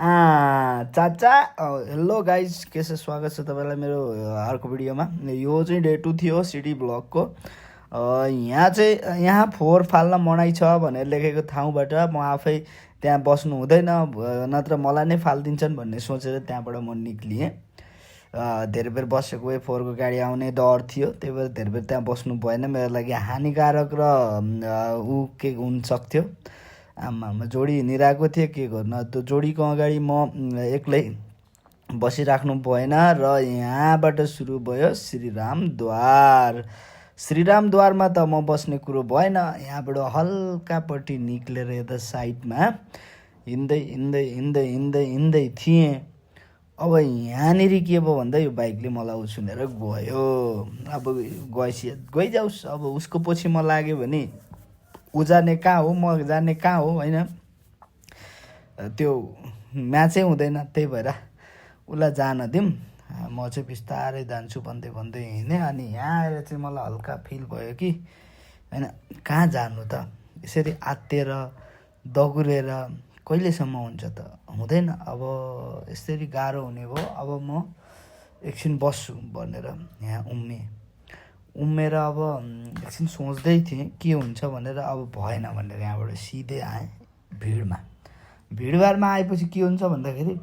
चाचा hello guys के छ स्वागत छ तपाईँलाई मेरो अर्को भिडियोमा। यो चाहिँ डे 2 थियो सिटी ब्लगको। यहाँ फोहोर फाल्न मनाइ छ भनेर लेखेको ठाउँबाट म आफै त्यहाँ बस्नु हुँदैन, नत्र मलाई नै फालिदिन्छन् भन्ने सोचेर त्यहाँबाट म निक्लिएँ। धेरै बेर बसेको भए फोहोरको गाडी आउने डर थियो, त्यही भएर धेरै बेर त्यहाँ बस्नु भएन। मेरो लागि हानिकारक र के हुन सक्थ्यो। आमामा जोडी हिँडिरहेको थिएँ, के गर्नु। त्यो जोडीको अगाडि म एक्लै बसिराख्नु भएन र यहाँबाट सुरु भयो श्रीरामद्वार। श्रीरामद्वारमा त म बस्ने कुरो भएन। यहाँबाट हल्कापट्टि निक्लेर यता साइडमा हिँड्दै हिँड्दै हिँड्दै हिँड्दै हिँड्दै थिएँ। अब यहाँनिर के भयो भन्दा यो बाइकले मलाई उछुनेर गयो। अब गइजाओस्, अब उसको पछि म लाग्यो भने ऊ जाने कहाँ हो, म जाने कहाँ हो, होइन। त्यो म्याचै हुँदैन, त्यही भएर उसलाई जान दिउँ, म चाहिँ बिस्तारै जान्छु भन्दै भन्दै हिँडेँ। अनि यहाँ आएर चाहिँ मलाई हल्का फिल भयो कि होइन, कहाँ जानु त, यसरी आत्तिएर दगुरेर कहिलेसम्म हुन्छ त, हुँदैन। अब यसरी गाह्रो हुने भयो, अब म एकछिन बस्छु भनेर यहाँ उम्मेर अब एकछिन सोच्दै थिएँ के हुन्छ भनेर। अब भएन भनेर यहाँबाट सिधै आएँ भिडभाडमा आएपछि के हुन्छ भन्दाखेरि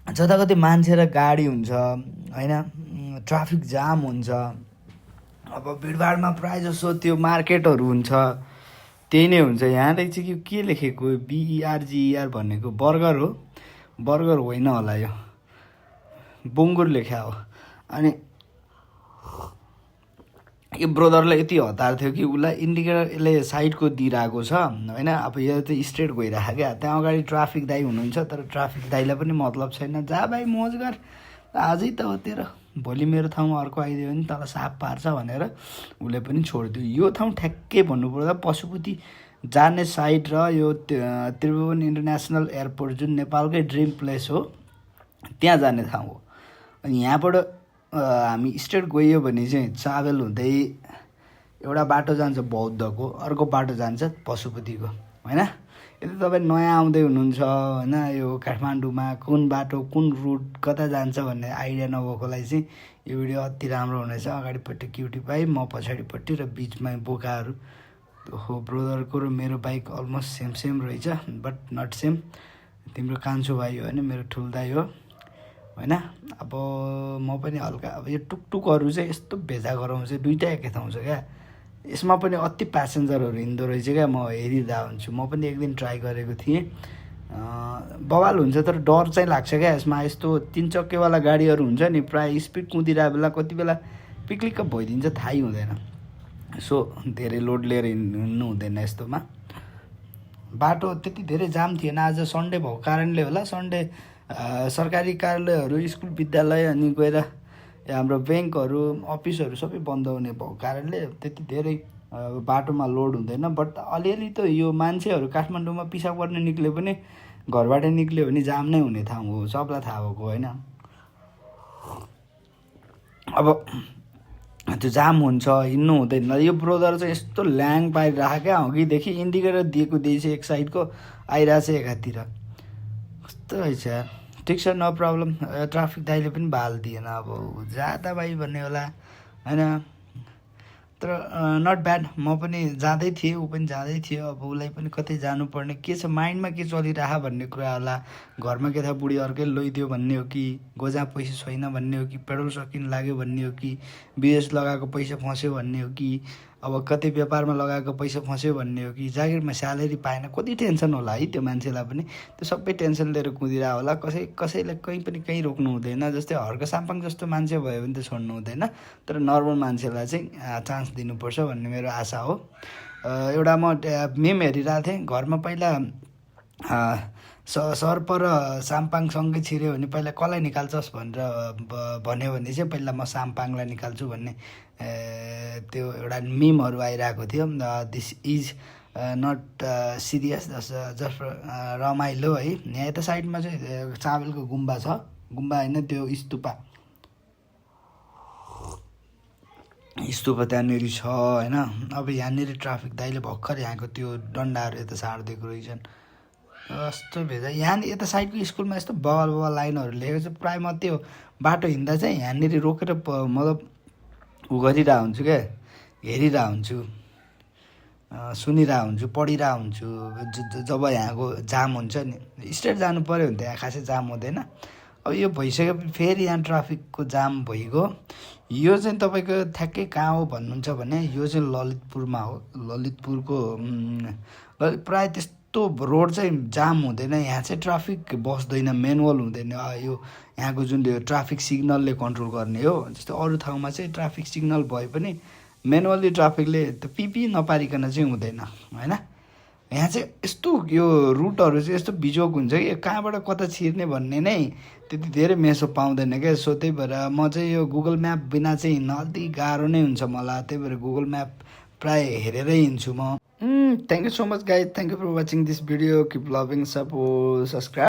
जताकतै मान्छे र गाडी हुन्छ, होइन, ट्राफिक जाम हुन्छ। अब भिडभाडमा प्रायः जसो त्यो मार्केटहरू हुन्छ, त्यही नै हुन्छ। यहाँ चाहिँ के लेखेको BERGER भनेको बर्गर हो, बर्गर होइन होला, यो बुङ्गुर लेख्या हो। अनि यो ब्रदरलाई यति हतार थियो कि उसलाई इन्डिकेटर यसले साइडको दिइरहेको छ, होइन। अब यो चाहिँ स्ट्रेट गइरहेको क्या, त्यहाँ अगाडि ट्राफिक दाइ हुनुहुन्छ, तर ट्राफिक दाइलाई पनि मतलब छैन। जा भाइ मोज गर, आजै त हो तेरो, भोलि मेरो ठाउँमा अर्को आइदियो भने तँलाई साप पार्छ भनेर उसले पनि छोडिदियो। यो ठाउँ ठ्याक्कै भन्नुपर्दा पशुपति जाने साइड र यो त्रिभुवन इन्टरनेसनल एयरपोर्ट जुन नेपालकै ड्रिम प्लेस हो, त्यहाँ जाने ठाउँ हो। अनि यहाँबाट हामी स्ट्रेट गयो भने चाहिँ चाबेल हुँदै एउटा बाटो जान्छ बौद्धको, अर्को बाटो जान्छ पशुपतिको, होइन। यदि तपाईँ नयाँ आउँदै हुनुहुन्छ, होइन, यो काठमाडौँमा कुन बाटो कुन रुट कता जान्छ भन्ने आइडिया नभएकोलाई चाहिँ यो भिडियो अति राम्रो हुनेछ। अगाडिपट्टि क्युटी बाइक, म पछाडिपट्टि र बिचमा बोकाहरू हो। ब्रदरको र मेरो बाइक अलमोस्ट सेम रहेछ, बट नट सेम। तिम्रो कान्छो भाइ हो होइन, मेरो ठुलो दाइ हो, होइन। अब म पनि हल्का, अब यो टुकटुकहरू चाहिँ यस्तो भेजा गराउँछ, दुइटा एकै ठाउँ छ क्या। यसमा पनि अति प्यासेन्जरहरू हिँड्दो रहेछ क्या, म हेरिरहँदा हुन्छु। म पनि एक दिन ट्राई गरेको थिएँ, बवाल हुन्छ, तर डर चाहिँ लाग्छ क्या यसमा। यस्तो 3 चक्केवाला गाडीहरू हुन्छ नि, प्रायः स्पिड कुदिरहेको बेला कति बेला पिक्लिक्क भइदिन्छ, थाहै हुँदैन। सो धेरै लोड लिएर हिँड्नु हुँदैन यस्तोमा। बाटो त्यति धेरै जाम थिएन, आज सन्डे भएको कारणले होला। सन्डे सरकारी कार्यालयहरू, स्कुल विद्यालय, अनि गएर हाम्रो ब्याङ्कहरू, अफिसहरू सबै बन्द हुने भएको कारणले त्यति धेरै बाटोमा लोड हुँदैन। बट अलिअलि त यो मान्छेहरू काठमाडौँमा पिसाब गर्न निक्ल्यो भने, घरबाट निक्ल्यो भने जाम नै हुने ठाउँ हो, सबलाई थाहा भएको, होइन। अब त्यो जाम हुन्छ, हिँड्नु हुँदैन। यो ब्रदर चाहिँ यस्तो ल्याङ पारिरहेको क्या, अघिदेखि इन्डिकेटर दिएको दिएछ, एक साइडको आइरहेछ एकातिर, कस्तो रहेछ। ठिक छ, नो प्रब्लम। ट्राफिक दाइले पनि भाल दिएन, अब जाँदा भाइ भन्ने होला, होइन। तर नट ब्याड, म पनि जाँदै थिएँ, ऊ पनि जाँदै थियो। अब उसलाई पनि कतै जानुपर्ने के छ, माइन्डमा के चलिरह भन्ने कुरा होला। घरमा के थाहा बुढी अर्कै लैदियो भन्ने हो कि, गोजा पैसा छैन भन्ने हो कि, पेट्रोल सकिन लाग्यो भन्ने हो कि, विदेश लगाएको पैसा फस्यो भन्ने हो कि, अब कतै व्यापारमा लगाएको पैसा फस्यो भन्ने हो कि, जागिरमा स्यालेरी पाएन, कति टेन्सन होला है त्यो मान्छेलाई पनि। त्यो सबै टेन्सन लिएर कुदिरहेको होला। कसैले कहीँ पनि कहीँ रोक्नु हुँदैन। जस्तै हर्क साम्पाङ जस्तो मान्छे भयो भने त छोड्नु हुँदैन, तर नर्मल मान्छेलाई चाहिँ चान्स दिनुपर्छ भन्ने मेरो आशा हो। एउटा म मेम हेरिरहेको थिएँ, घरमा पहिला सर्प र साम्पाङसँगै छिर्यो भने पहिला कसलाई निकाल्छस् भनेर भन्यो भने चाहिँ पहिला म साम्पाङलाई निकाल्छु भन्ने त्यो एउटा मिमहरू आइरहेको थियो। This is not serious, just रमाइलो है। यहाँ यता साइडमा चाहिँ चाबेलको गुम्बा छ, गुम्बा होइन त्यो स्तूपा त्यहाँनिर छ, होइन। अब यहाँनिर ट्राफिक दाइले भर्खर यहाँको त्यो डन्डाहरू यता सारिदिएको रहेछन्, कस्तो भेजा यहाँ यता साइडको स्कुलमा यस्तो बगल बगल लाइनहरू लेखेको छ प्रायः म त्यो बाटो हिँड्दा चाहिँ यहाँनिर रोकेर मतलब उ गरिरहेको हुन्छु क्या हेरिरहेको हुन्छु सुनिरहेको हुन्छु पढिरहेको हुन्छु जब यहाँको जाम हुन्छ नि स्ट्रेट जानु पऱ्यो भने त यहाँ खासै जाम हुँदैन अब यो भइसक्यो फेरि यहाँ ट्राफिकको जाम भइगयो यो चाहिँ तपाईँको ठ्याक्कै कहाँ हो भन्नुहुन्छ भने यो चाहिँ ललितपुरमा हो ललितपुरको प्रायः त्यस्तो रोड चाहिँ जाम हुँदैन यहाँ चाहिँ ट्राफिक बस्दैन मेनुअल हुँदैन यो यहाँको जुन यो ट्राफिक सिग्नलले कन्ट्रोल गर्ने हो जस्तो अरू ठाउँमा चाहिँ ट्राफिक सिग्नल भए पनि मेनुअली ट्राफिकले त पिपी नपारिकन चाहिँ हुँदैन होइन यहाँ चाहिँ यस्तो यो रुटहरू चाहिँ यस्तो बिजोग हुन्छ कि कहाँबाट कता छिर्ने भन्ने नै त्यति धेरै मेसो पाउँदैन क्या सो त्यही भएर म चाहिँ यो गुगल म्याप बिना चाहिँ हिँड्न अलिक गाह्रो नै हुन्छ मलाई त्यही भएर गुगल म्याप प्राय हेरेरै हिँड्छु म thank you so much guys thank you for watching this video keep loving support subscribe